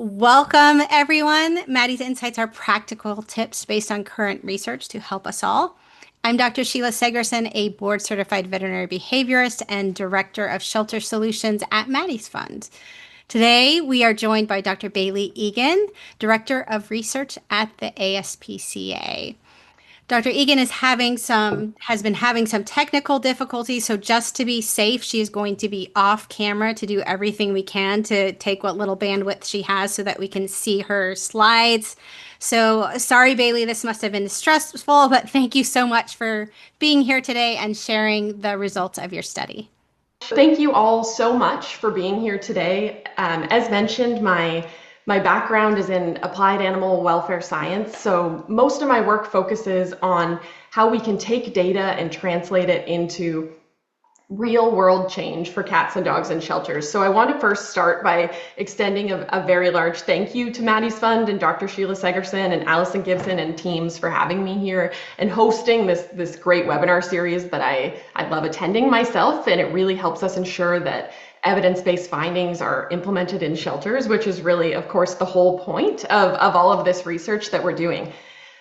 Welcome, everyone. Maddie's Insights are practical tips based on current research to help us all. I'm Dr. Sheila Segerson, a board certified veterinary behaviorist and director of shelter solutions at Maddie's Fund. Today, we are joined by Dr. Bailey Eagan, director of research at the ASPCA. Dr. Egan has been having some technical difficulties, so just to be safe, she is going to be off camera to do everything we can to take what little bandwidth she has so that we can see her slides. So sorry, Bailey, this must have been stressful, but thank you so much for being here today and sharing the results of your study. Thank you all so much for being here today. As mentioned, my background is in applied animal welfare science, so most of my work focuses on how we can take data and translate it into real world change for cats and dogs in shelters. So I want to first start by extending a very large thank you to Maddie's Fund and Dr. Sheila Segerson and Allison Gibson and teams for having me here and hosting this great webinar series that I love attending myself, and it really helps us ensure that evidence-based findings are implemented in shelters, which is really, of course, the whole point of all of this research that we're doing.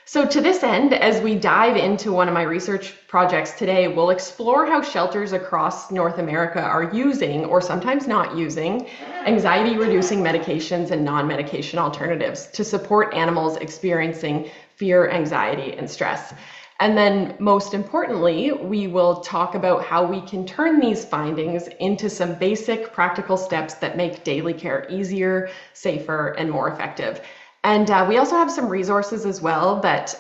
So to this end, as we dive into one of my research projects today, we'll explore how shelters across North America are using, or sometimes not using, anxiety-reducing medications and non-medication alternatives to support animals experiencing fear, anxiety, and stress. And then most importantly, we will talk about how we can turn these findings into some basic practical steps that make daily care easier, safer, and more effective. And we also have some resources as well that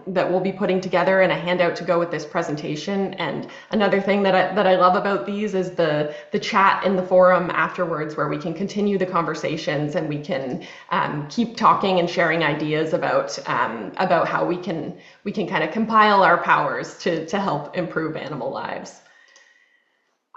we'll be putting together in a handout to go with this presentation. And another thing that I love about these is the chat in the forum afterwards, where we can continue the conversations and we can keep talking and sharing ideas about how we can kind of compile our powers to help improve animal lives.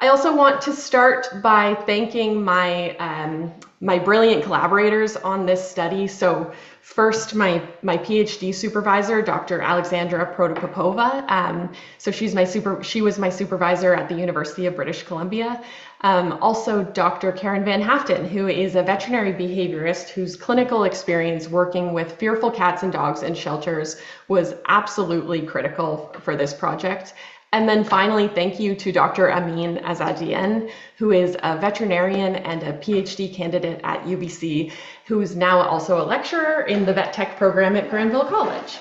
I also want to start by thanking my brilliant collaborators on this study. So first, my PhD supervisor, Dr. Alexandra Protopopova. So she was my supervisor at the University of British Columbia. Also, Dr. Karen Van Haften, who is a veterinary behaviorist whose clinical experience working with fearful cats and dogs in shelters was absolutely critical for this project. And then finally, thank you to Dr. Amin Azadian, who is a veterinarian and a PhD candidate at UBC, who is now also a lecturer in the vet tech program at Granville College.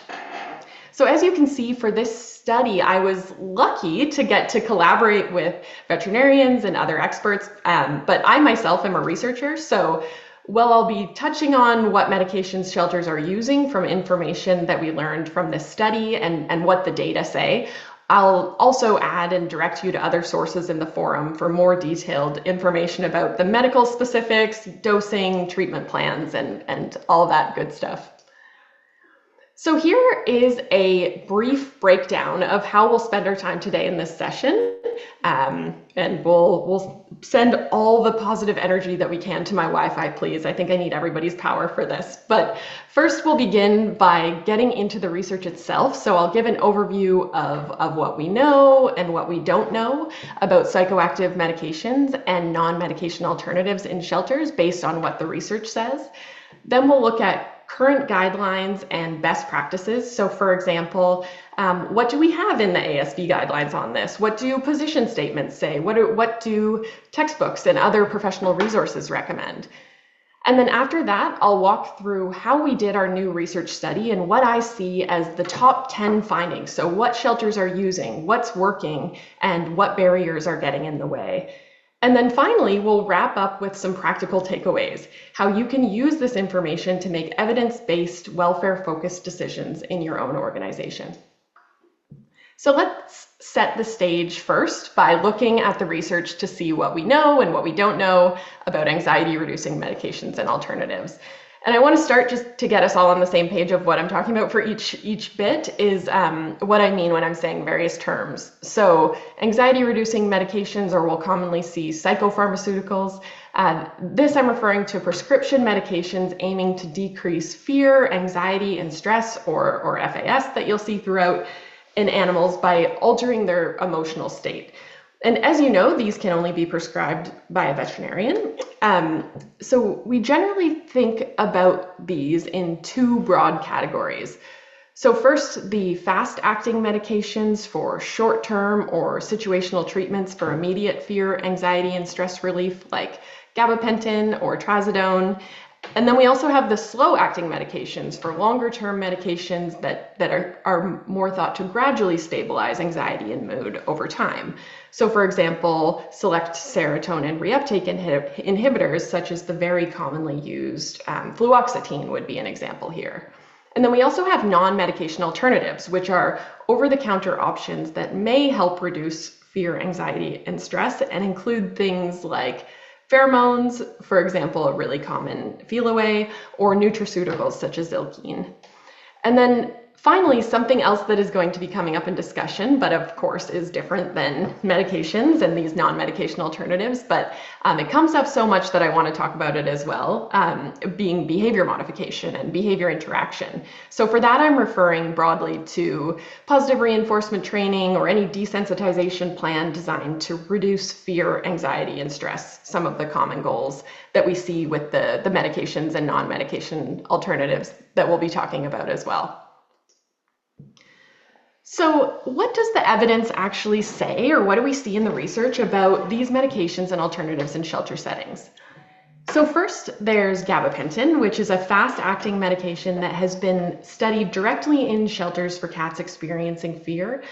So as you can see, for this study, I was lucky to get to collaborate with veterinarians and other experts, but I myself am a researcher. So while I'll be touching on what medications shelters are using from information that we learned from this study and what the data say, I'll also add and direct you to other sources in the forum for more detailed information about the medical specifics, dosing, treatment plans, and all that good stuff. So here is a brief breakdown of how we'll spend our time today in this session. And we'll send all the positive energy that we can to my Wi-Fi, please. I think I need everybody's power for this. But first, we'll begin by getting into the research itself. So I'll give an overview of what we know and what we don't know about psychoactive medications and non-medication alternatives in shelters based on what the research says. Then we'll look at current guidelines and best practices. So for example, what do we have in the ASB guidelines on this? What do position statements say? What do textbooks and other professional resources recommend? And then after that, I'll walk through how we did our new research study and what I see as the top 10 findings. So what shelters are using, what's working, and what barriers are getting in the way. And then finally, we'll wrap up with some practical takeaways, how you can use this information to make evidence-based, welfare-focused decisions in your own organization. So let's set the stage first by looking at the research to see what we know and what we don't know about anxiety-reducing medications and alternatives. And I want to start just to get us all on the same page of what I'm talking about for each bit is what I mean when I'm saying various terms. So anxiety-reducing medications, or we'll commonly see psychopharmaceuticals. This I'm referring to prescription medications aiming to decrease fear, anxiety, and stress, or FAS, that you'll see throughout in animals by altering their emotional state. And as you know, these can only be prescribed by a veterinarian. So we generally think about these in two broad categories. So first, the fast-acting medications for short-term or situational treatments for immediate fear, anxiety, and stress relief, like gabapentin or trazodone. And then we also have the slow-acting medications for longer-term medications that are more thought to gradually stabilize anxiety and mood over time. So for example, select serotonin reuptake inhibitors, such as the very commonly used fluoxetine would be an example here. And then we also have non-medication alternatives, which are over-the-counter options that may help reduce fear, anxiety, and stress, and include things like pheromones, for example, a really common feel away, or nutraceuticals such as zilkine. And then finally, something else that is going to be coming up in discussion, but of course is different than medications and these non-medication alternatives, but it comes up so much that I want to talk about it as well, being behavior modification and behavior interaction. So for that, I'm referring broadly to positive reinforcement training or any desensitization plan designed to reduce fear, anxiety, and stress, some of the common goals that we see with the medications and non-medication alternatives that we'll be talking about as well. So what does the evidence actually say, or what do we see in the research about these medications and alternatives in shelter settings? So first, there's gabapentin, which is a fast-acting medication that has been studied directly in shelters for cats experiencing fear,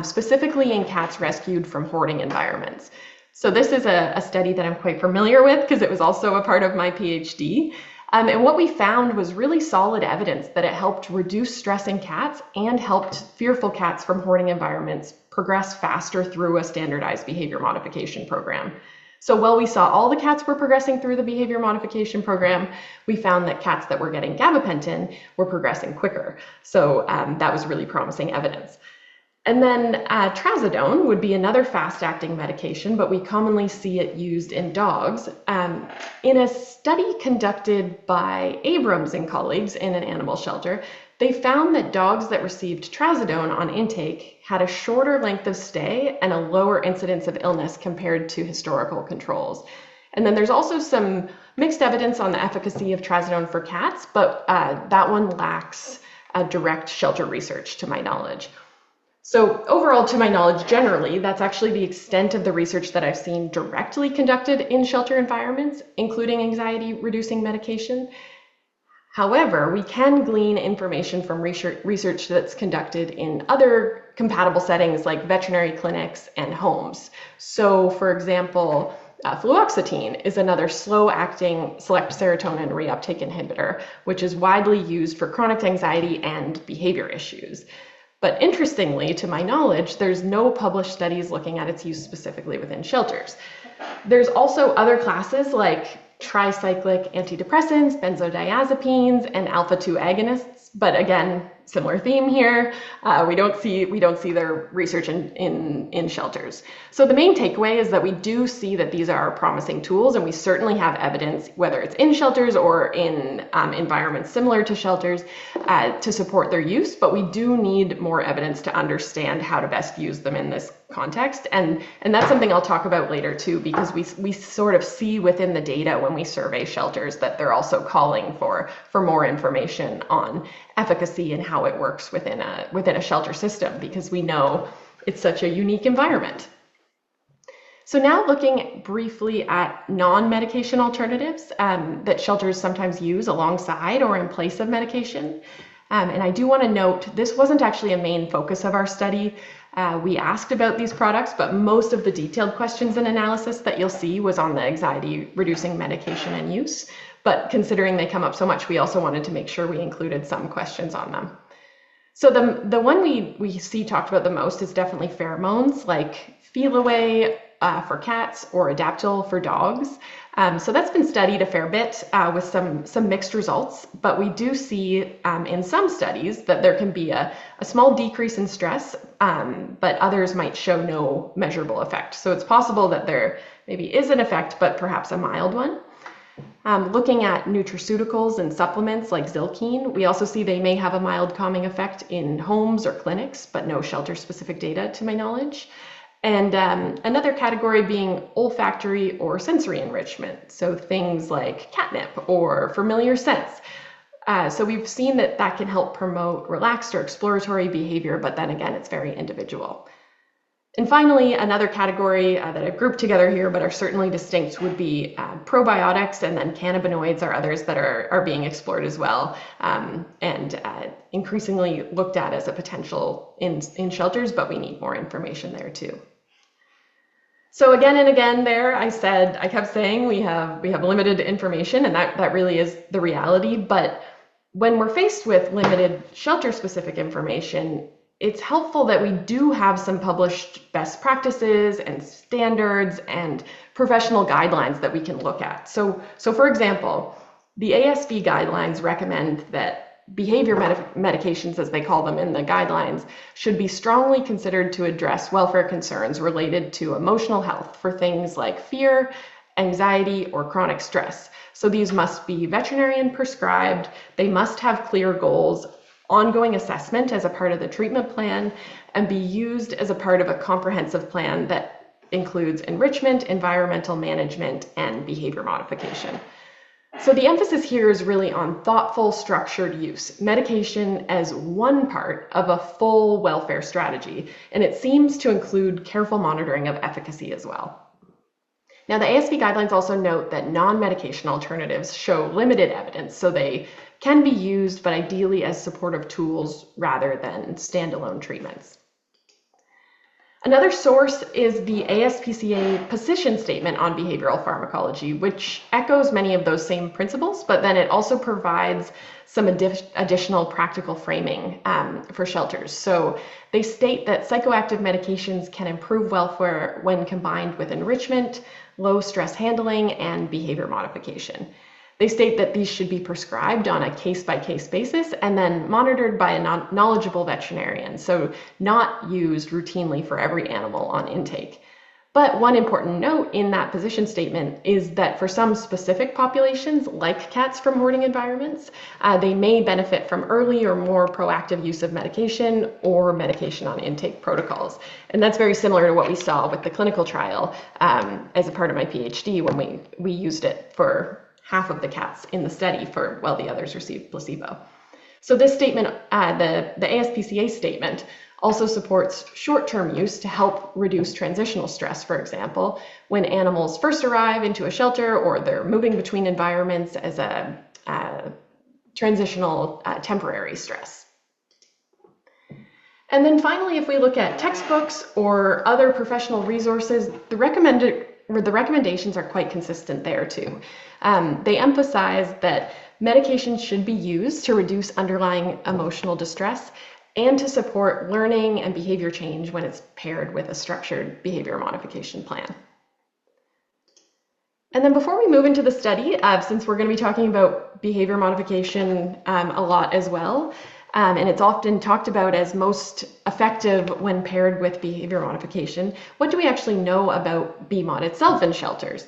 specifically in cats rescued from hoarding environments. So this is a study that I'm quite familiar with because it was also a part of my PhD. And what we found was really solid evidence that it helped reduce stress in cats and helped fearful cats from hoarding environments progress faster through a standardized behavior modification program. So while we saw all the cats were progressing through the behavior modification program, we found that cats that were getting gabapentin were progressing quicker. So that was really promising evidence. And then trazodone would be another fast-acting medication, but we commonly see it used in dogs. In a study conducted by Abrams and colleagues in an animal shelter, they found that dogs that received trazodone on intake had a shorter length of stay and a lower incidence of illness compared to historical controls. And then there's also some mixed evidence on the efficacy of trazodone for cats, but that one lacks direct shelter research to my knowledge. So overall, to my knowledge, generally, that's actually the extent of the research that I've seen directly conducted in shelter environments, including anxiety-reducing medication. However, we can glean information from research that's conducted in other compatible settings like veterinary clinics and homes. So, for example, fluoxetine is another slow-acting select serotonin reuptake inhibitor, which is widely used for chronic anxiety and behavior issues. But interestingly, to my knowledge, there's no published studies looking at its use specifically within shelters. There's also other classes like tricyclic antidepressants, benzodiazepines, and alpha-2 agonists. But again, similar theme here. We don't see their research in shelters. So the main takeaway is that we do see that these are promising tools, and we certainly have evidence, whether it's in shelters or in environments similar to shelters, to support their use. But we do need more evidence to understand how to best use them in this context, and that's something I'll talk about later too, because we sort of see within the data when we survey shelters that they're also calling for more information on efficacy and how it works within a shelter system, because we know it's such a unique environment. So now looking briefly at non-medication alternatives that shelters sometimes use alongside or in place of medication. And I do want to note, this wasn't actually a main focus of our study. We asked about these products, but most of the detailed questions and analysis that you'll see was on the anxiety-reducing medication and use. But considering they come up so much, we also wanted to make sure we included some questions on them. So the one we see talked about the most is definitely pheromones, like feel away for cats or Adaptil for dogs. So that's been studied a fair bit with some mixed results, but we do see in some studies that there can be a small decrease in stress, but others might show no measurable effect. So it's possible that there maybe is an effect, but perhaps a mild one. Looking at nutraceuticals and supplements like zilkine, we also see they may have a mild calming effect in homes or clinics, but no shelter-specific data to my knowledge. And another category being olfactory or sensory enrichment, so things like catnip or familiar scents. So we've seen that that can help promote relaxed or exploratory behavior, but then again, it's very individual. And finally, another category that I've grouped together here, but are certainly distinct, would be probiotics, and then cannabinoids are others that are being explored as well, and increasingly looked at as a potential in shelters, but we need more information there too. So again and again there, I kept saying we have limited information, and that really is the reality. But when we're faced with limited shelter-specific information, it's helpful that we do have some published best practices and standards and professional guidelines that we can look at. So for example, the ASV guidelines recommend that behavior medications, as they call them in the guidelines, should be strongly considered to address welfare concerns related to emotional health for things like fear, anxiety, or chronic stress. So these must be veterinarian prescribed, they must have clear goals, ongoing assessment as a part of the treatment plan, and be used as a part of a comprehensive plan that includes enrichment, environmental management, and behavior modification. So the emphasis here is really on thoughtful, structured use, medication as one part of a full welfare strategy, and it seems to include careful monitoring of efficacy as well. Now, the ASV guidelines also note that non-medication alternatives show limited evidence, so they can be used, but ideally as supportive tools rather than standalone treatments. Another source is the ASPCA position statement on behavioral pharmacology, which echoes many of those same principles, but then it also provides some additional practical framing for shelters. So they state that psychoactive medications can improve welfare when combined with enrichment, low stress handling, and behavior modification. They state that these should be prescribed on a case-by-case basis and then monitored by a knowledgeable veterinarian, so not used routinely for every animal on intake. But one important note in that position statement is that for some specific populations, like cats from hoarding environments, they may benefit from early or more proactive use of medication or medication on intake protocols. And that's very similar to what we saw with the clinical trial as a part of my PhD when we used it for half of the cats in the study while the others received placebo. So this statement, the ASPCA statement, also supports short-term use to help reduce transitional stress, for example, when animals first arrive into a shelter or they're moving between environments as a transitional temporary stress. And then finally, if we look at textbooks or other professional resources, the recommendations are quite consistent there too. They emphasize that medications should be used to reduce underlying emotional distress and to support learning and behavior change when it's paired with a structured behavior modification plan. And then before we move into the study, since we're going to be talking about behavior modification a lot as well, and it's often talked about as most effective when paired with behavior modification, what do we actually know about BMOD itself in shelters?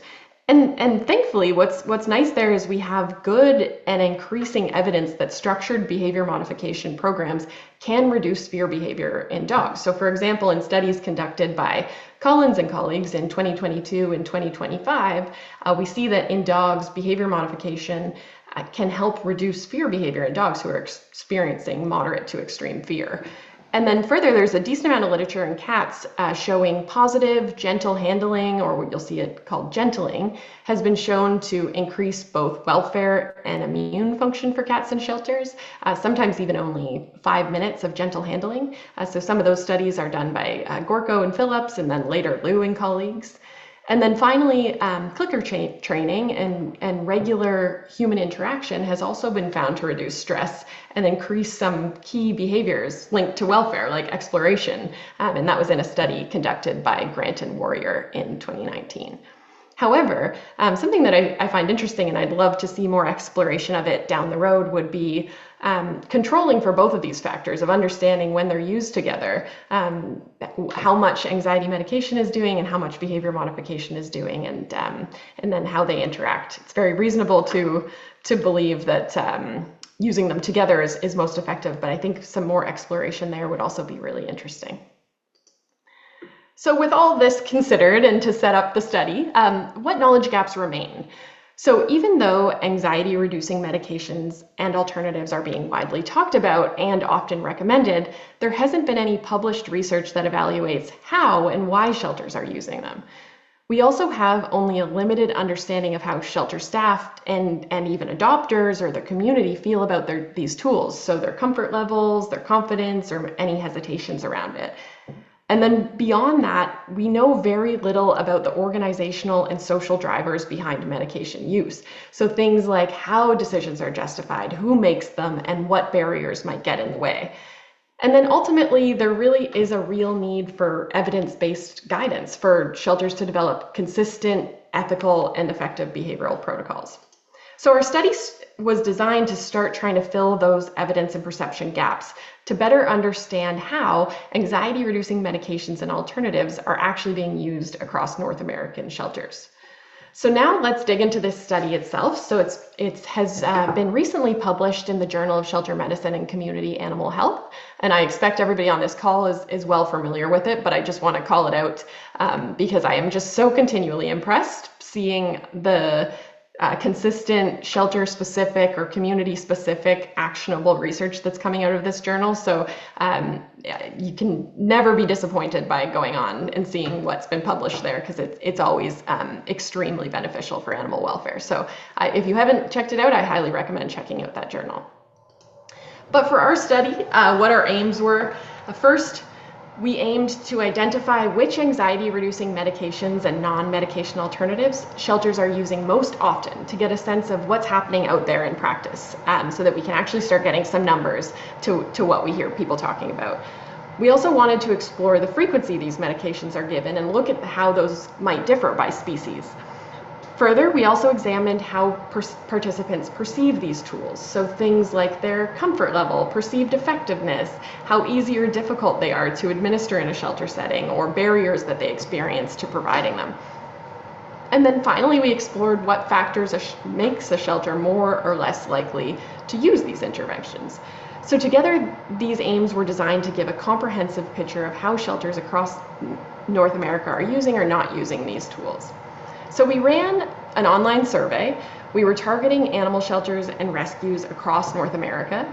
And thankfully, what's nice there is we have good and increasing evidence that structured behavior modification programs can reduce fear behavior in dogs. So for example, in studies conducted by Collins and colleagues in 2022 and 2025, we see that in dogs, behavior modification can help reduce fear behavior in dogs who are experiencing moderate to extreme fear. And then further, there's a decent amount of literature in cats showing positive gentle handling, or what you'll see it called gentling, has been shown to increase both welfare and immune function for cats in shelters, sometimes even only 5 minutes of gentle handling. So some of those studies are done by Gorko and Phillips, and then later Liu and colleagues. And then finally, clicker training and regular human interaction has also been found to reduce stress and increase some key behaviors linked to welfare, like exploration. And that was in a study conducted by Grant and Warrior in 2019. However, something that I find interesting, and I'd love to see more exploration of it down the road, would be controlling for both of these factors of understanding when they're used together, how much anxiety medication is doing and how much behavior modification is doing, and then how they interact. It's very reasonable to believe that using them together is most effective, but I think some more exploration there would also be really interesting. So with all this considered and to set up the study, what knowledge gaps remain? So even though anxiety-reducing medications and alternatives are being widely talked about and often recommended, there hasn't been any published research that evaluates how and why shelters are using them. We also have only a limited understanding of how shelter staff and even adopters or the community feel about these tools, so their comfort levels, their confidence, or any hesitations around it. And then beyond that, we know very little about the organizational and social drivers behind medication use. So things like how decisions are justified, who makes them, and what barriers might get in the way. And then ultimately, there really is a real need for evidence-based guidance for shelters to develop consistent, ethical, and effective behavioral protocols. So our study was designed to start trying to fill those evidence and perception gaps to better understand how anxiety-reducing medications and alternatives are actually being used across North American shelters. So now let's dig into this study itself. So it has been recently published in the Journal of Shelter Medicine and Community Animal Health. And I expect everybody on this call is well familiar with it, but I just want to call it out because I am just so continually impressed seeing the consistent shelter-specific or community-specific actionable research that's coming out of this journal. So you can never be disappointed by going on and seeing what's been published there because it's always extremely beneficial for animal welfare. So if you haven't checked it out, I highly recommend checking out that journal. But for our study, what our aims were, first, we aimed to identify which anxiety-reducing medications and non-medication alternatives shelters are using most often to get a sense of what's happening out there in practice so that we can actually start getting some numbers to what we hear people talking about. We also wanted to explore the frequency these medications are given and look at how those might differ by species. Further, we also examined how participants perceive these tools, so things like their comfort level, perceived effectiveness, how easy or difficult they are to administer in a shelter setting, or barriers that they experience to providing them. And then finally, we explored what factors makes a shelter more or less likely to use these interventions. So together, these aims were designed to give a comprehensive picture of how shelters across North America are using or not using these tools. So we ran an online survey. We were targeting animal shelters and rescues across North America.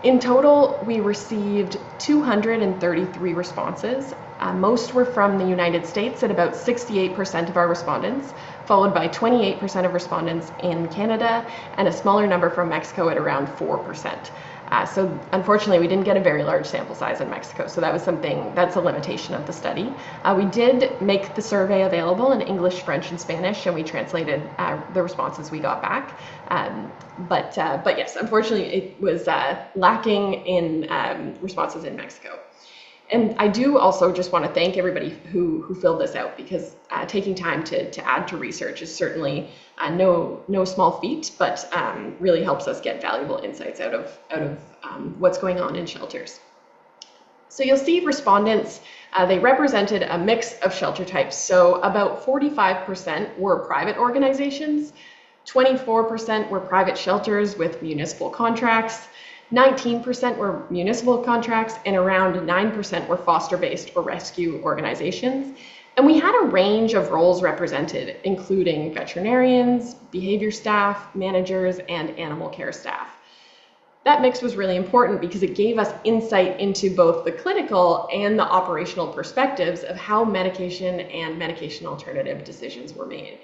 In total, we received 233 responses. Most were from the United States at about 68% of our respondents, followed by 28% of respondents in Canada, and a smaller number from Mexico at around 4%. So unfortunately, we didn't get a very large sample size in Mexico, so that's a limitation of the study. We did make the survey available in English, French, and Spanish, and we translated the responses we got back. But yes, unfortunately, it was lacking in responses in Mexico. And I do also just want to thank everybody who filled this out because taking time to add to research is certainly no small feat, but really helps us get valuable insights out of what's going on in shelters. So you'll see respondents, they represented a mix of shelter types. So about 45% were private organizations, 24% were private shelters with municipal contracts, 19% were municipal contracts, and around 9% were foster-based or rescue organizations. And we had a range of roles represented, including veterinarians, behavior staff, managers, and animal care staff. That mix was really important because it gave us insight into both the clinical and the operational perspectives of how medication and medication alternative decisions were made.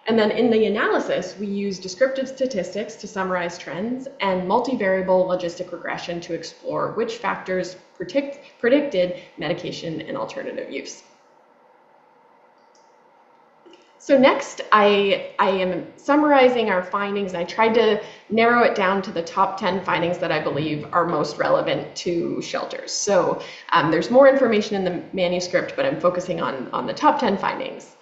And then in the analysis, we used descriptive statistics to summarize trends and multivariable logistic regression to explore which factors predicted medication and alternative use. So next, I am summarizing our findings. I tried to narrow it down to the top 10 findings that I believe are most relevant to shelters. So there's more information in the manuscript, but I'm focusing on the top 10 findings.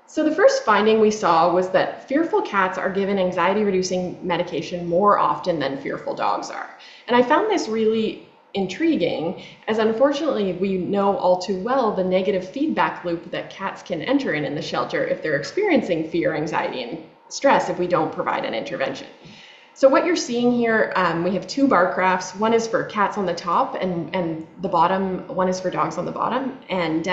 So the first finding we saw was that fearful cats are given anxiety-reducing medication more often than fearful dogs are. And I found this really intriguing, as unfortunately we know all too well the negative feedback loop that cats can enter in the shelter if they're experiencing fear, anxiety, and stress if we don't provide an intervention. So what you're seeing here, we have two bar graphs. One is for cats on the top, and the bottom one is for dogs on the bottom. And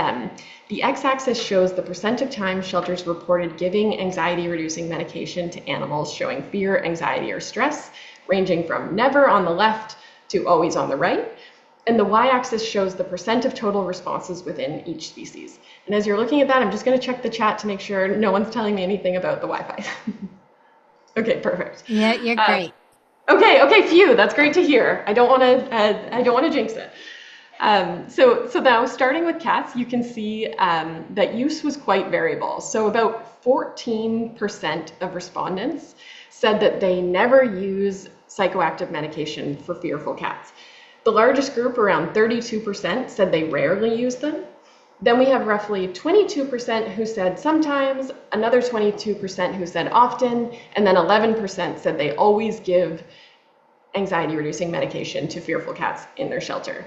the x-axis shows the percent of time shelters reported giving anxiety-reducing medication to animals showing fear, anxiety, or stress, ranging from never on the left to always on the right. And the y-axis shows the percent of total responses within each species. And as you're looking at that, I'm just going to check the chat to make sure no one's telling me anything about the Wi-Fi. Okay, perfect. Yeah, you're great. Okay, phew, that's great to hear. I don't want to jinx it. So now starting with cats, you can see that use was quite variable. So about 14% of respondents said that they never use psychoactive medication for fearful cats. The largest group, around 32%, said they rarely use them. Then we have roughly 22% who said sometimes, another 22% who said often, and then 11% said they always give anxiety-reducing medication to fearful cats in their shelter.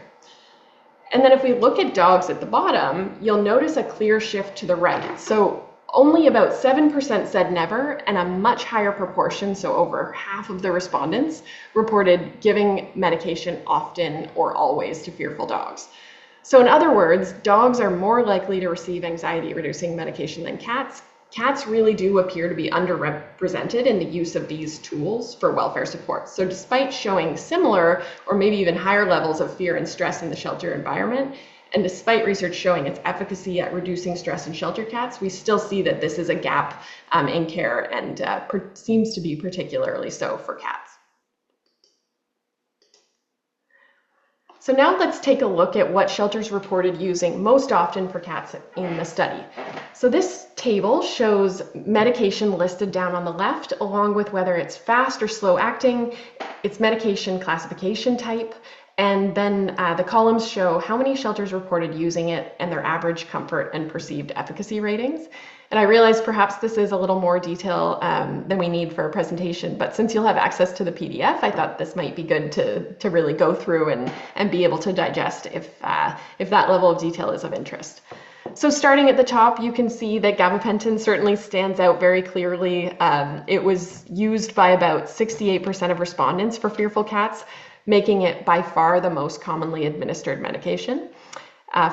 And then if we look at dogs at the bottom, you'll notice a clear shift to the right. So only about 7% said never, and a much higher proportion, so over half of the respondents, reported giving medication often or always to fearful dogs. So in other words, dogs are more likely to receive anxiety-reducing medication than cats. Cats really do appear to be underrepresented in the use of these tools for welfare support. So despite showing similar or maybe even higher levels of fear and stress in the shelter environment, and despite research showing its efficacy at reducing stress in shelter cats, we still see that this is a gap in care and seems to be particularly so for cats. So now let's take a look at what shelters reported using most often for cats in the study. So this table shows medication listed down on the left, along with whether it's fast or slow acting, its medication classification type, and then the columns show how many shelters reported using it and their average comfort and perceived efficacy ratings. And I realize perhaps this is a little more detail than we need for a presentation, but since you'll have access to the PDF, I thought this might be good to really go through and be able to digest if that level of detail is of interest. So starting at the top, you can see that gabapentin certainly stands out very clearly. It was used by about 68% of respondents for fearful cats, making it by far the most commonly administered medication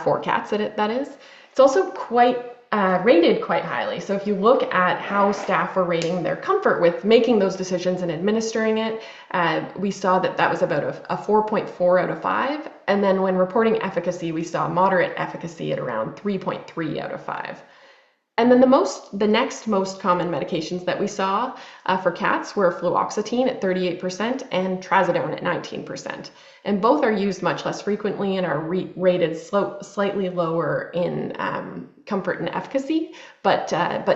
for cats, that is. It's also rated quite highly. So if you look at how staff were rating their comfort with making those decisions and administering it, we saw that was about a 4.4 out of 5. And then when reporting efficacy, we saw moderate efficacy at around 3.3 out of 5. And then the next most common medications that we saw for cats were fluoxetine at 38% and trazodone at 19%. And both are used much less frequently and are rated slightly lower in comfort and efficacy, but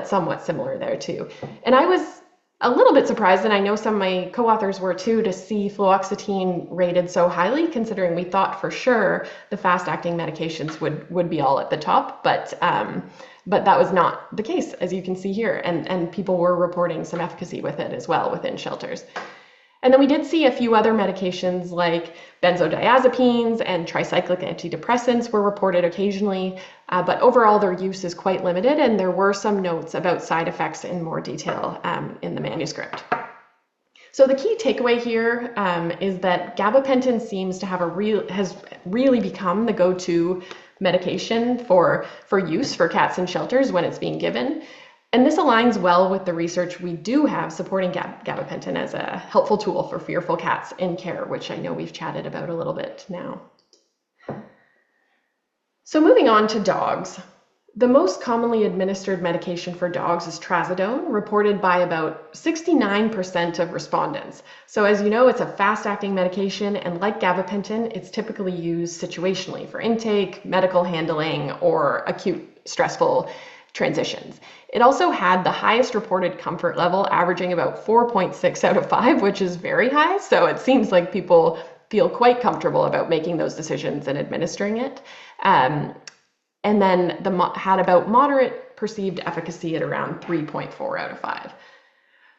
somewhat similar there too. And I was a little bit surprised, and I know some of my co-authors were too, to see fluoxetine rated so highly, considering we thought for sure the fast-acting medications would be all at the top, but that was not the case, as you can see here, and people were reporting some efficacy with it as well within shelters. And then we did see a few other medications like benzodiazepines and tricyclic antidepressants were reported occasionally, but overall their use is quite limited, and there were some notes about side effects in more detail in the manuscript. So the key takeaway here is that gabapentin seems to has really become the go-to medication for use for cats in shelters when it's being given. And this aligns well with the research we do have supporting gabapentin as a helpful tool for fearful cats in care, which I know we've chatted about a little bit now. So moving on to dogs. The most commonly administered medication for dogs is trazodone, reported by about 69% of respondents. So as you know, it's a fast-acting medication, and like gabapentin, it's typically used situationally for intake, medical handling, or acute stressful transitions. It also had the highest reported comfort level, averaging about 4.6 out of 5, which is very high. So it seems like people feel quite comfortable about making those decisions and administering it. And then had about moderate perceived efficacy at around 3.4 out of 5.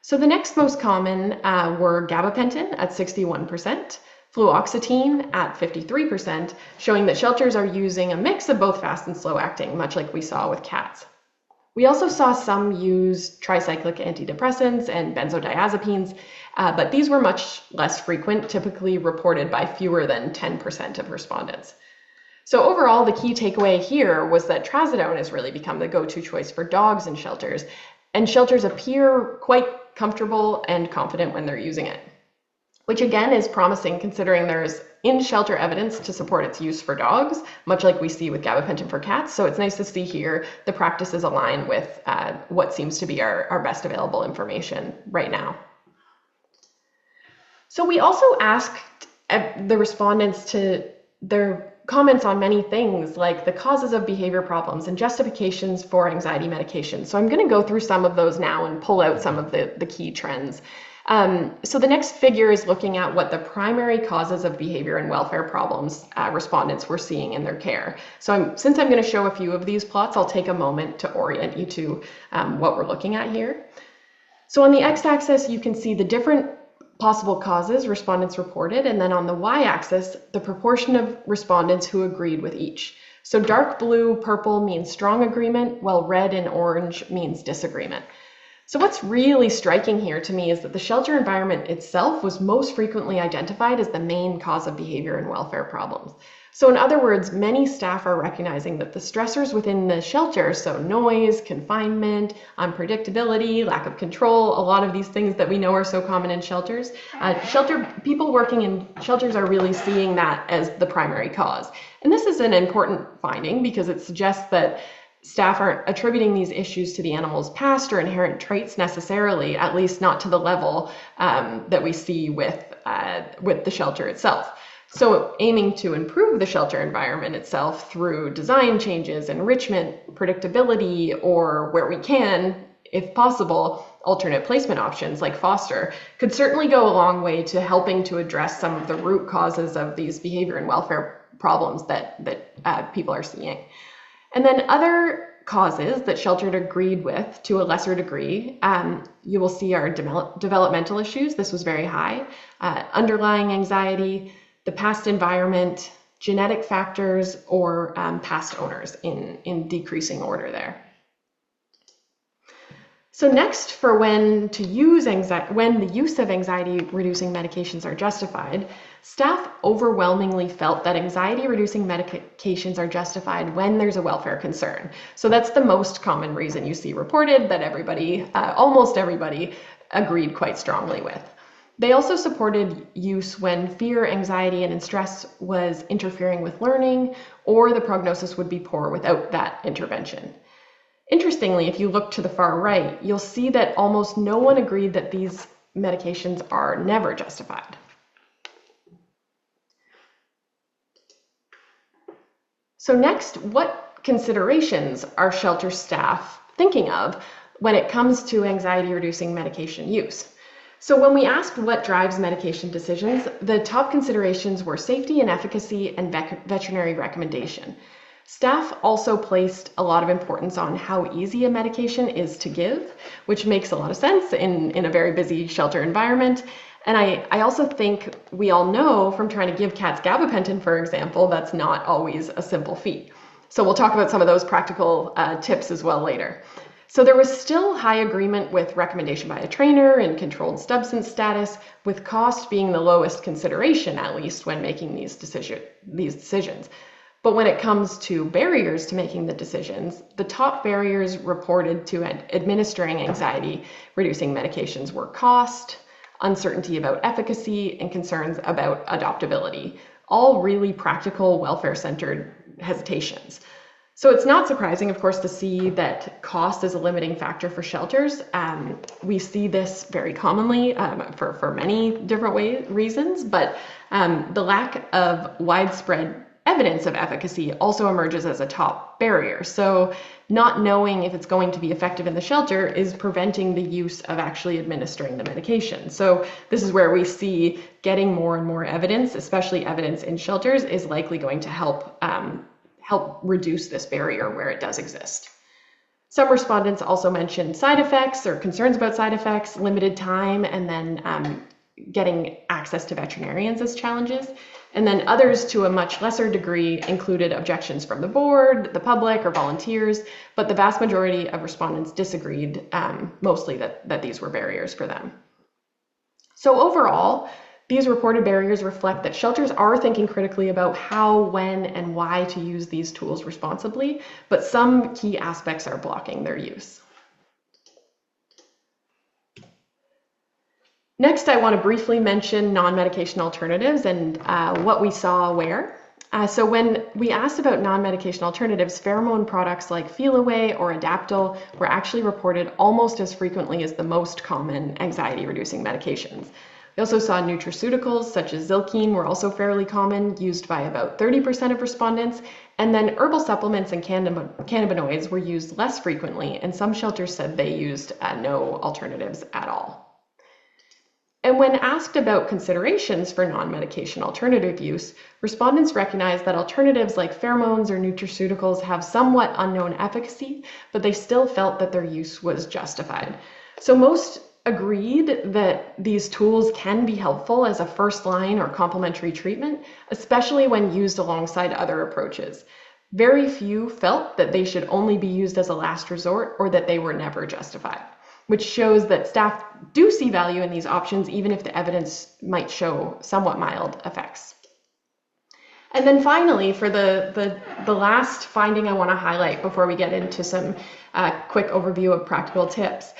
So the next most common were gabapentin at 61%, fluoxetine at 53%, showing that shelters are using a mix of both fast and slow acting, much like we saw with cats. We also saw some use tricyclic antidepressants and benzodiazepines, but these were much less frequent, typically reported by fewer than 10% of respondents. So overall, the key takeaway here was that trazodone has really become the go-to choice for dogs in shelters, and shelters appear quite comfortable and confident when they're using it, which again is promising considering there's in-shelter evidence to support its use for dogs, much like we see with gabapentin for cats. So it's nice to see here the practices align with what seems to be our best available information right now. So we also asked the respondents to their comments on many things like the causes of behavior problems and justifications for anxiety medication. So I'm going to go through some of those now and pull out some of the key trends. So the next figure is looking at what the primary causes of behavior and welfare problems respondents were seeing in their care. So since I'm going to show a few of these plots, I'll take a moment to orient you to what we're looking at here. So on the x-axis, you can see the different possible causes respondents reported, and then on the y-axis, the proportion of respondents who agreed with each. So dark blue, purple means strong agreement, while red and orange means disagreement. So what's really striking here to me is that the shelter environment itself was most frequently identified as the main cause of behavior and welfare problems. So in other words, many staff are recognizing that the stressors within the shelter, so noise, confinement, unpredictability, lack of control, a lot of these things that we know are so common in shelters, people working in shelters are really seeing that as the primary cause. And this is an important finding because it suggests that staff aren't attributing these issues to the animal's past or inherent traits necessarily, at least not to the level that we see with the shelter itself. So aiming to improve the shelter environment itself through design changes, enrichment, predictability, or where we can, if possible, alternate placement options like foster could certainly go a long way to helping to address some of the root causes of these behavior and welfare problems that people are seeing. And then other causes that sheltered agreed with to a lesser degree, you will see are developmental issues. This was very high. Underlying anxiety, the past environment, genetic factors, or past owners in decreasing order there. So next, for when the use of anxiety-reducing medications are justified, staff overwhelmingly felt that anxiety-reducing medications are justified when there's a welfare concern. So that's the most common reason you see reported that everybody, almost everybody, agreed quite strongly with. They also supported use when fear, anxiety, and stress was interfering with learning, or the prognosis would be poor without that intervention. Interestingly, if you look to the far right, you'll see that almost no one agreed that these medications are never justified. So next, what considerations are shelter staff thinking of when it comes to anxiety-reducing medication use? So when we asked what drives medication decisions, the top considerations were safety and efficacy and veterinary recommendation. Staff also placed a lot of importance on how easy a medication is to give, which makes a lot of sense in a very busy shelter environment. And I also think we all know from trying to give cats gabapentin, for example, that's not always a simple feat. So we'll talk about some of those practical tips as well later. So there was still high agreement with recommendation by a trainer and controlled substance status, with cost being the lowest consideration, at least when making these decisions. But when it comes to barriers to making the decisions, the top barriers reported to administering anxiety-reducing medications were cost, uncertainty about efficacy, and concerns about adoptability, all really practical, welfare-centered hesitations. So it's not surprising, of course, to see that cost is a limiting factor for shelters. We see this very commonly for many different reasons, but the lack of widespread evidence of efficacy also emerges as a top barrier. So not knowing if it's going to be effective in the shelter is preventing the use of actually administering the medication. So this is where we see getting more and more evidence, especially evidence in shelters, is likely going to help reduce this barrier where it does exist. Some respondents also mentioned side effects or concerns about side effects, limited time, and then getting access to veterinarians as challenges. And then others, to a much lesser degree, included objections from the board, the public, or volunteers, but the vast majority of respondents disagreed, mostly that these were barriers for them. So overall, these reported barriers reflect that shelters are thinking critically about how, when, and why to use these tools responsibly, but some key aspects are blocking their use. Next, I want to briefly mention non-medication alternatives and what we saw where. So when we asked about non-medication alternatives, pheromone products like Feel Away or Adaptil were actually reported almost as frequently as the most common anxiety-reducing medications. We also saw nutraceuticals such as Zilkine were also fairly common, used by about 30% of respondents, and then herbal supplements and cannabinoids were used less frequently, and some shelters said they used no alternatives at all. And when asked about considerations for non-medication alternative use, respondents recognized that alternatives like pheromones or nutraceuticals have somewhat unknown efficacy, but they still felt that their use was justified. So most agreed that these tools can be helpful as a first-line or complementary treatment, especially when used alongside other approaches. Very few felt that they should only be used as a last resort or that they were never justified, which shows that staff do see value in these options, even if the evidence might show somewhat mild effects. And then finally, for the last finding I want to highlight before we get into some quick overview of practical tips,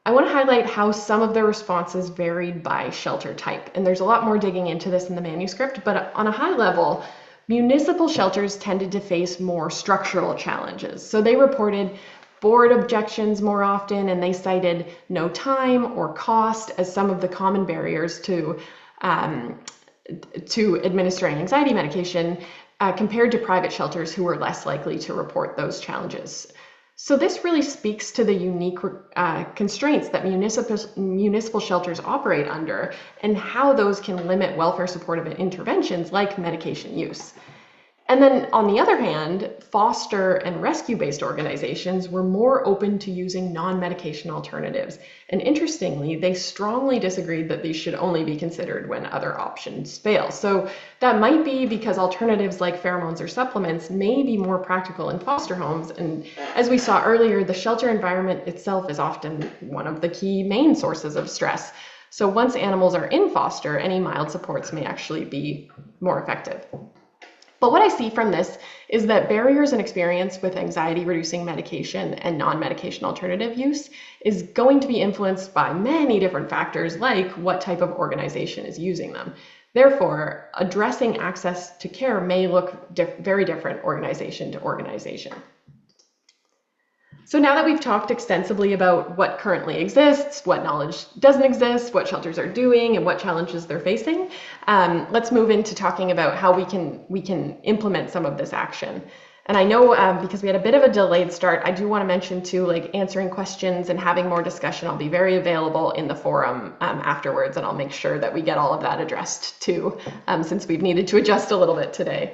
I want to highlight how some of the responses varied by shelter type. And there's a lot more digging into this in the manuscript, but on a high level, municipal shelters tended to face more structural challenges. So they reported board objections more often, and they cited no time or cost as some of the common barriers to administering anxiety medication compared to private shelters who were less likely to report those challenges. So this really speaks to the unique constraints that municipal shelters operate under and how those can limit welfare supportive interventions like medication use. And then on the other hand, foster and rescue-based organizations were more open to using non-medication alternatives. And interestingly, they strongly disagreed that these should only be considered when other options fail. So that might be because alternatives like pheromones or supplements may be more practical in foster homes. And as we saw earlier, the shelter environment itself is often one of the key main sources of stress. So once animals are in foster, any mild supports may actually be more effective. But what I see from this is that barriers and experience with anxiety-reducing medication and non-medication alternative use is going to be influenced by many different factors, like what type of organization is using them. Therefore, addressing access to care may look very different organization to organization. So now that we've talked extensively about what currently exists, what knowledge doesn't exist, what shelters are doing, and what challenges they're facing, let's move into talking about how we can implement some of this action. And I know because we had a bit of a delayed start, I do want to mention too, like answering questions and having more discussion. I'll be very available in the forum afterwards, and I'll make sure that we get all of that addressed too, since we've needed to adjust a little bit today.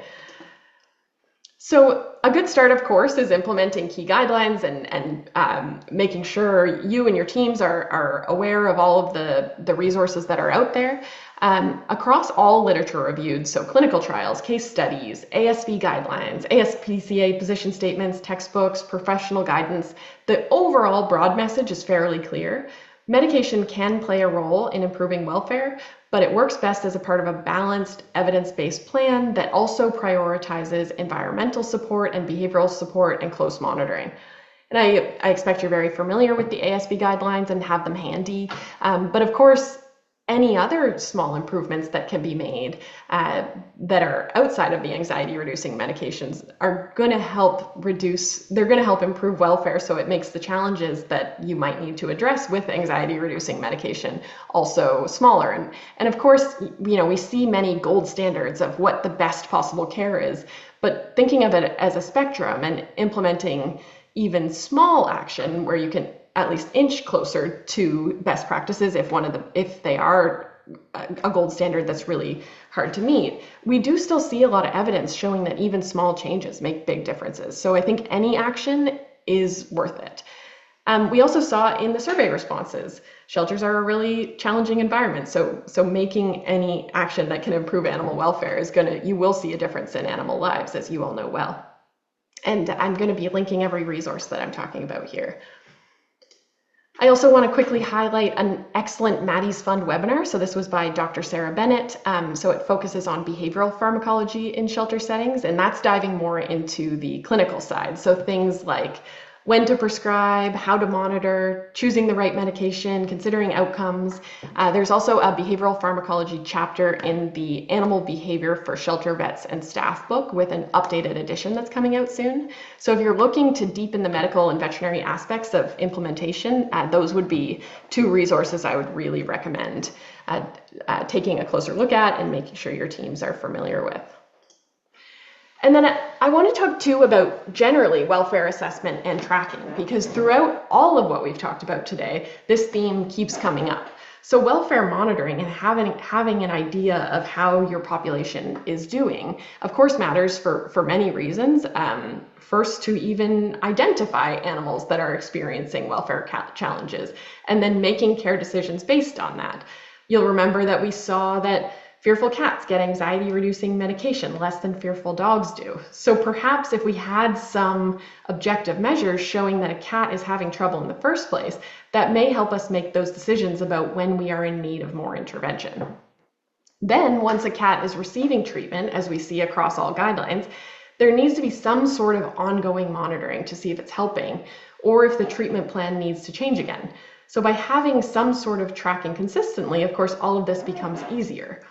So a good start, of course, is implementing key guidelines and making sure you and your teams are aware of all of the resources that are out there. Across all literature reviewed, so clinical trials, case studies, ASV guidelines, ASPCA position statements, textbooks, professional guidance, the overall broad message is fairly clear. Medication can play a role in improving welfare, but it works best as a part of a balanced, evidence-based plan that also prioritizes environmental support and behavioral support and close monitoring. And I expect you're very familiar with the ASV guidelines and have them handy, but of course, any other small improvements that can be made that are outside of the anxiety-reducing medications are going to help improve welfare, so it makes the challenges that you might need to address with anxiety-reducing medication also smaller. And of course, we see many gold standards of what the best possible care is, but thinking of it as a spectrum and implementing even small action where you can at least inch closer to best practices if they are a gold standard that's really hard to meet, we do still see a lot of evidence showing that even small changes make big differences. So I think any action is worth it. We also saw in the survey responses, shelters are a really challenging environment. So making any action that can improve animal welfare you will see a difference in animal lives, as you all know well. And I'm going to be linking every resource that I'm talking about here. I also want to quickly highlight an excellent Maddie's Fund webinar. So this was by Dr. Sarah Bennett. So it focuses on behavioral pharmacology in shelter settings, and that's diving more into the clinical side. So things like when to prescribe, how to monitor, choosing the right medication, considering outcomes. There's also a behavioral pharmacology chapter in the Animal Behavior for Shelter Vets and Staff book with an updated edition that's coming out soon. So if you're looking to deepen the medical and veterinary aspects of implementation, those would be two resources I would really recommend taking a closer look at and making sure your teams are familiar with. And then I want to talk too about generally welfare assessment and tracking, because throughout all of what we've talked about today, this theme keeps coming up. So welfare monitoring and having an idea of how your population is doing, of course, matters for many reasons. First, to even identify animals that are experiencing welfare challenges, and then making care decisions based on that. You'll remember that we saw that fearful cats get anxiety-reducing medication less than fearful dogs do. So perhaps if we had some objective measures showing that a cat is having trouble in the first place, that may help us make those decisions about when we are in need of more intervention. Then, once a cat is receiving treatment, as we see across all guidelines, there needs to be some sort of ongoing monitoring to see if it's helping, or if the treatment plan needs to change again. So by having some sort of tracking consistently, of course, all of this becomes easier.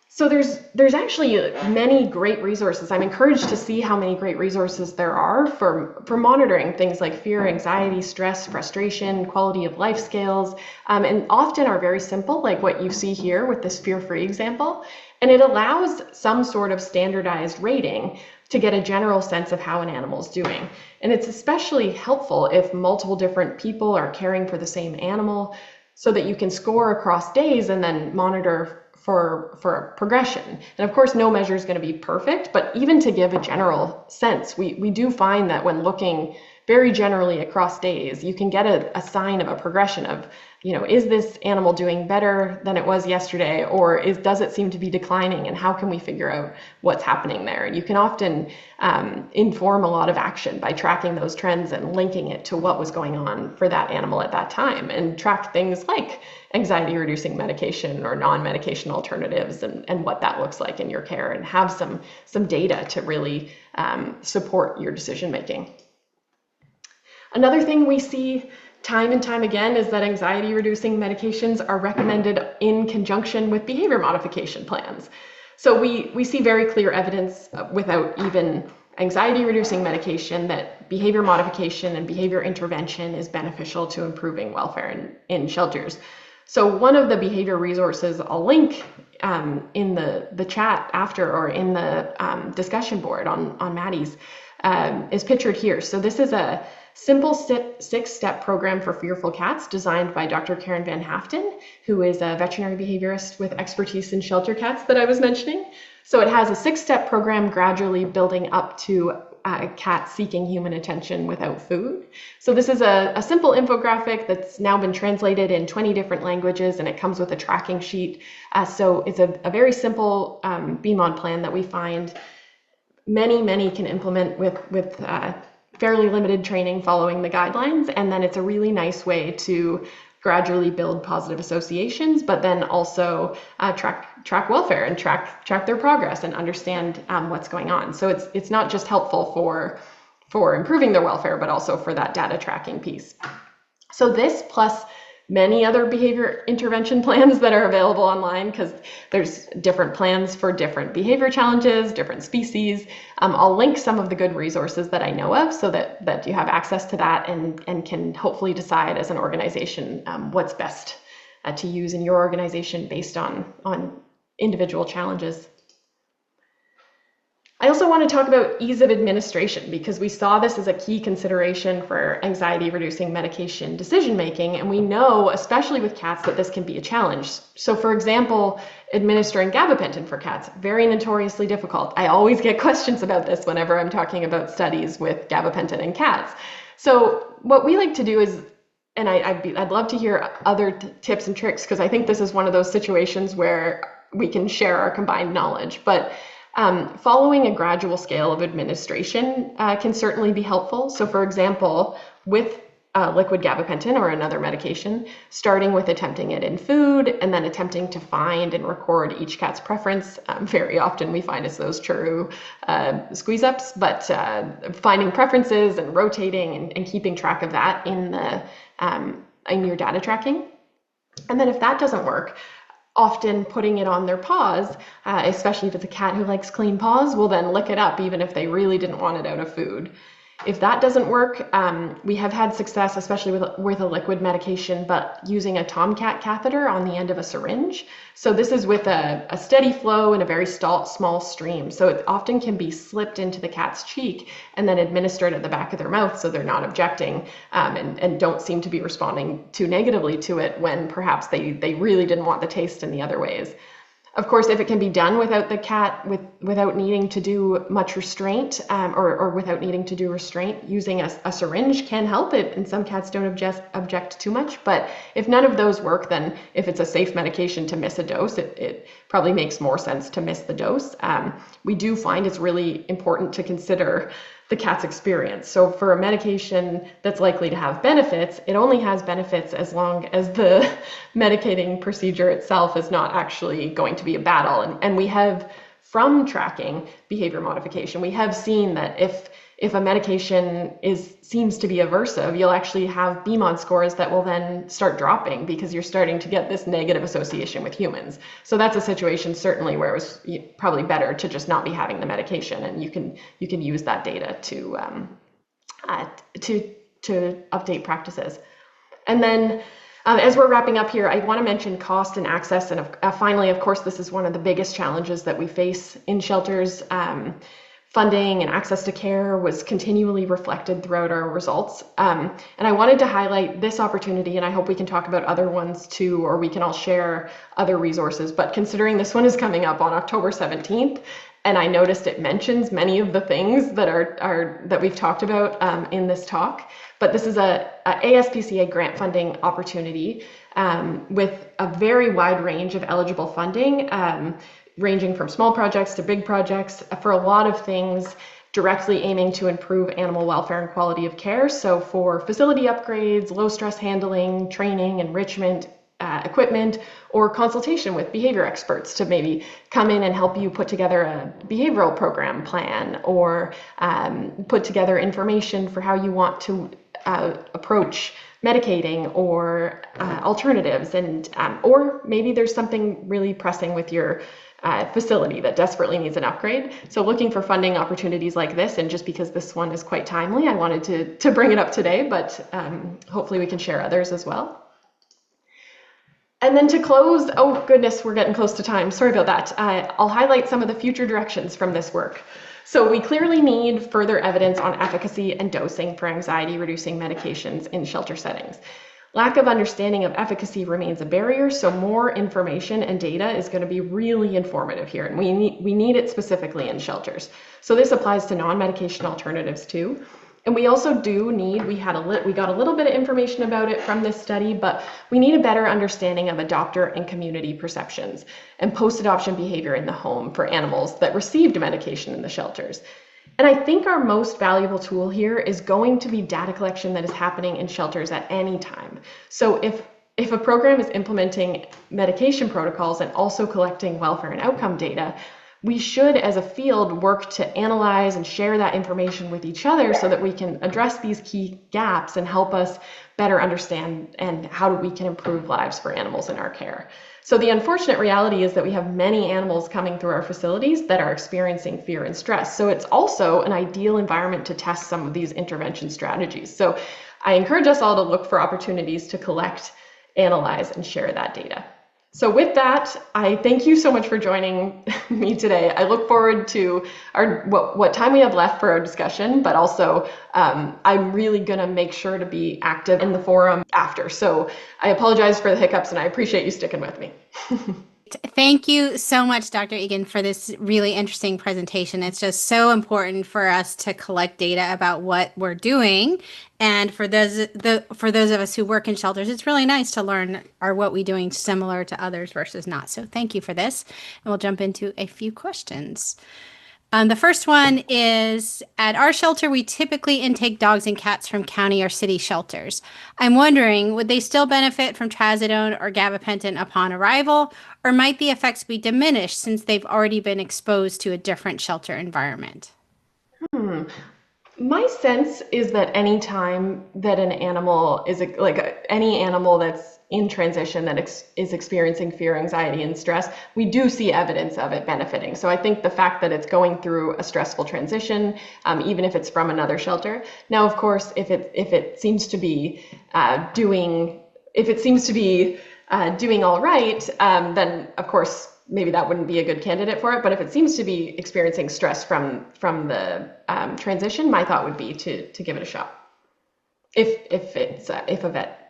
So there's actually many great resources. I'm encouraged to see how many great resources there are for monitoring things like fear, anxiety, stress, frustration, quality of life scales, and often are very simple, like what you see here with this fear-free example. And it allows some sort of standardized rating to get a general sense of how an animal's doing. And it's especially helpful if multiple different people are caring for the same animal, so that you can score across days and then monitor for progression. And of course, no measure is going to be perfect, but even to give a general sense, we do find that when looking very generally across days, you can get a sign of a progression of, is this animal doing better than it was yesterday, or does it seem to be declining, and how can we figure out what's happening there? And you can often inform a lot of action by tracking those trends and linking it to what was going on for that animal at that time, and track things like anxiety reducing medication or non-medication alternatives, and what that looks like in your care, and have some data to really support your decision making. Another thing we see time and time again is that anxiety reducing medications are recommended in conjunction with behavior modification plans. So we see very clear evidence without even anxiety reducing medication that behavior modification and behavior intervention is beneficial to improving welfare in shelters. So one of the behavior resources I'll link in the chat after, or in the discussion board on Maddie's, is pictured here. So this is a simple six-step program for fearful cats designed by Dr. Karen Van Haften, who is a veterinary behaviorist with expertise in shelter cats that I was mentioning. So it has a six-step program gradually building up to a cat seeking human attention without food. So this is a simple infographic that's now been translated in 20 different languages, and it comes with a tracking sheet. So it's a very simple BMOD plan that we find many can implement with fairly limited training following the guidelines. And then it's a really nice way to gradually build positive associations, but then also track welfare and track their progress and understand what's going on. So it's not just helpful for improving their welfare, but also for that data tracking piece. So this, plus many other behavior intervention plans that are available online, because there's different plans for different behavior challenges, different species. I'll link some of the good resources that I know of, so that you have access to that and can hopefully decide as an organization what's best to use in your organization based on individual challenges. I also want to talk about ease of administration, because we saw this as a key consideration for anxiety reducing medication decision making, and we know, especially with cats, that this can be a challenge. So for example, administering gabapentin for cats, very notoriously difficult. I always get questions about this whenever I'm talking about studies with gabapentin in cats. So what we like to do is and I'd love to hear other tips and tricks, because I think this is one of those situations where we can share our combined knowledge. But following a gradual scale of administration can certainly be helpful. So for example, with liquid gabapentin or another medication, starting with attempting it in food and then attempting to find and record each cat's preference. Very often we find it's those churu squeeze ups, but finding preferences and rotating and keeping track of that in your data tracking. And then if that doesn't work, often putting it on their paws, especially if it's a cat who likes clean paws, will then lick it up even if they really didn't want it out of food. If that doesn't work, we have had success, especially with a liquid medication, but using a tomcat catheter on the end of a syringe. So this is with a steady flow in a very small stream. So it often can be slipped into the cat's cheek and then administered at the back of their mouth, so they're not objecting and don't seem to be responding too negatively to it when perhaps they really didn't want the taste in the other ways. Of course, if it can be done without the cat, without needing to do much restraint, or without needing to do restraint, using a syringe can help it, and some cats don't object too much. But if none of those work, then if it's a safe medication to miss a dose, it probably makes more sense to miss the dose. We do find it's really important to consider the cat's experience. So for a medication that's likely to have benefits, it only has benefits as long as the medicating procedure itself is not actually going to be a battle. And we have, from tracking behavior modification, we have seen that if a medication seems to be aversive, you'll actually have BMOD scores that will then start dropping because you're starting to get this negative association with humans. So that's a situation certainly where it was probably better to just not be having the medication, and you can use that data to update practices. And then as we're wrapping up here, I want to mention cost and access. And finally, of course, this is one of the biggest challenges that we face in shelters. Funding and access to care was continually reflected throughout our results. And I wanted to highlight this opportunity, and I hope we can talk about other ones too, or we can all share other resources. But considering this one is coming up on October 17th, and I noticed it mentions many of the things that we've talked about in this talk, but this is a ASPCA grant funding opportunity with a very wide range of eligible funding, ranging from small projects to big projects for a lot of things directly aiming to improve animal welfare and quality of care. So for facility upgrades, low stress handling, training, enrichment, equipment, or consultation with behavior experts to maybe come in and help you put together a behavioral program plan, or put together information for how you want to approach medicating or alternatives, and or maybe there's something really pressing with your facility that desperately needs an upgrade. So looking for funding opportunities like this, and just because this one is quite timely, I wanted to bring it up today, but hopefully we can share others as well. And then to close, oh goodness, we're getting close to time. Sorry about that. I'll highlight some of the future directions from this work. So we clearly need further evidence on efficacy and dosing for anxiety-reducing medications in shelter settings. Lack of understanding of efficacy remains a barrier, so more information and data is going to be really informative here, and we need it specifically in shelters. So this applies to non-medication alternatives too. And we also do need, we got a little bit of information about it from this study, but we need a better understanding of adopter and community perceptions and post-adoption behavior in the home for animals that received medication in the shelters. And I think our most valuable tool here is going to be data collection that is happening in shelters at any time. So if a program is implementing medication protocols and also collecting welfare and outcome data, we should, as a field, work to analyze and share that information with each other so that we can address these key gaps and help us better understand and how we can improve lives for animals in our care. So the unfortunate reality is that we have many animals coming through our facilities that are experiencing fear and stress. So it's also an ideal environment to test some of these intervention strategies. So I encourage us all to look for opportunities to collect, analyze, and share that data. So with that, I thank you so much for joining me today. I look forward to what time we have left for our discussion, but also I'm really gonna make sure to be active in the forum after. So I apologize for the hiccups, and I appreciate you sticking with me. Thank you so much, Dr. Egan, for this really interesting presentation. It's just so important for us to collect data about what we're doing. And for those of us who work in shelters, it's really nice to learn, are what we doing similar to others versus not. So thank you for this. And we'll jump into a few questions. The first one is, at our shelter, we typically intake dogs and cats from county or city shelters. I'm wondering, would they still benefit from trazodone or gabapentin upon arrival, or might the effects be diminished since they've already been exposed to a different shelter environment? Hmm. My sense is that any time that an animal is any animal that's in transition that is experiencing fear, anxiety, and stress, we do see evidence of it benefiting. So I think the fact that it's going through a stressful transition, even if it's from another shelter. Now, of course, if it seems to be doing all right, then of course maybe that wouldn't be a good candidate for it. But if it seems to be experiencing stress from the transition, my thought would be to give it a shot. If a vet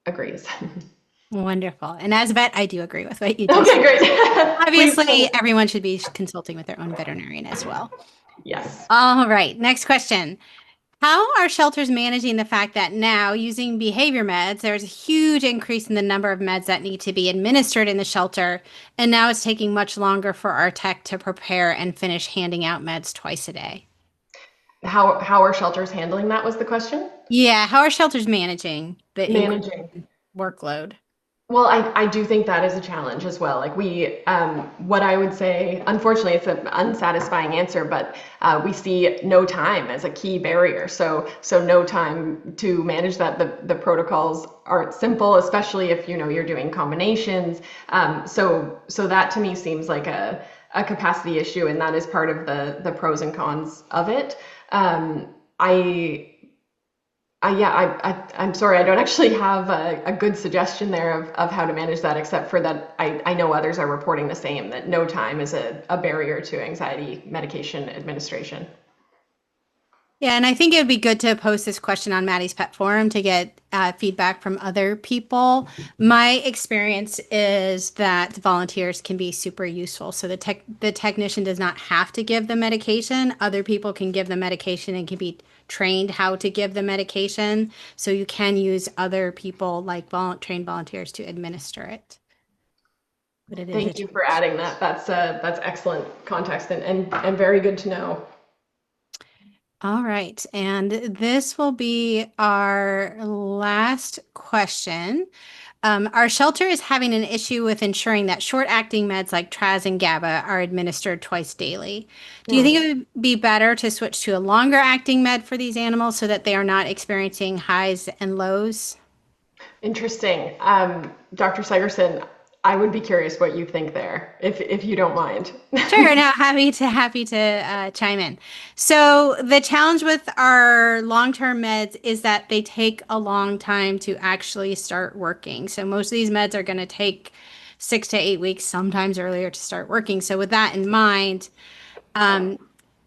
agrees. Wonderful. And as a vet, I do agree with what you just Okay, said. great. Please. Obviously, everyone should be consulting with their own veterinarian as well. Yes. All right, next question. How are shelters managing the fact that now, using behavior meds, there's a huge increase in the number of meds that need to be administered in the shelter, and now it's taking much longer for our tech to prepare and finish handing out meds twice a day? How are shelters handling that was the question? Yeah, how are shelters managing the increased Managing. workload? Well, I do think that is a challenge as well. What I would say, unfortunately, it's an unsatisfying answer, but we see no time as a key barrier. So no time to manage that. The protocols aren't simple, especially if you're doing combinations. So that to me seems like a capacity issue, and that is part of the pros and cons of it. I I'm sorry, I don't actually have a good suggestion there of how to manage that, except for that I know others are reporting the same, that no time is a barrier to anxiety medication administration. Yeah, and I think it would be good to post this question on Maddie's Pet Forum to get feedback from other people. My experience is that volunteers can be super useful. So the technician does not have to give the medication. Other people can give the medication and can be trained how to give the medication. So you can use other people like trained volunteers to administer it. But it is a Thank you for challenge. adding that. That's excellent context and very good to know. All right, and this will be our last question. Our shelter is having an issue with ensuring that short-acting meds like Traz and GABA are administered twice daily. Do you Hmm. think it would be better to switch to a longer-acting med for these animals so that they are not experiencing highs and lows? Interesting. Dr. Segerson, I would be curious what you think there, if you don't mind. Sure, no, happy to chime in. So the challenge with our long-term meds is that they take a long time to actually start working. So most of these meds are going to take 6 to 8 weeks, sometimes earlier, to start working. So with that in mind, um,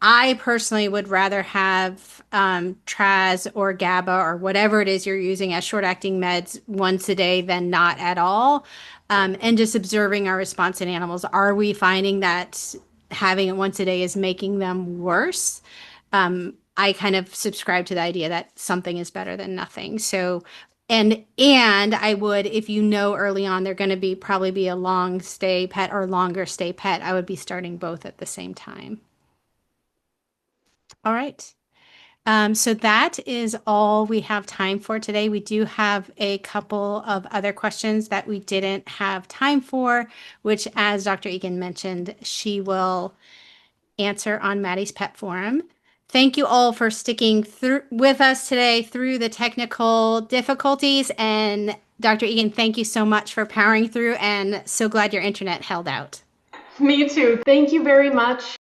I personally would rather have Traz or GABA or whatever it is you're using as short-acting meds once a day than not at all. And just observing our response in animals. Are we finding that having it once a day is making them worse? I kind of subscribe to the idea that something is better than nothing. So, and I would, if you know early on they're going to be probably be a long stay pet or longer stay pet, I would be starting both at the same time. All right. So that is all we have time for today. We do have a couple of other questions that we didn't have time for, which, as Dr. Egan mentioned, she will answer on Maddie's Pet Forum. Thank you all for sticking through with us today through the technical difficulties. And Dr. Egan, thank you so much for powering through, and so glad your internet held out. Me too. Thank you very much.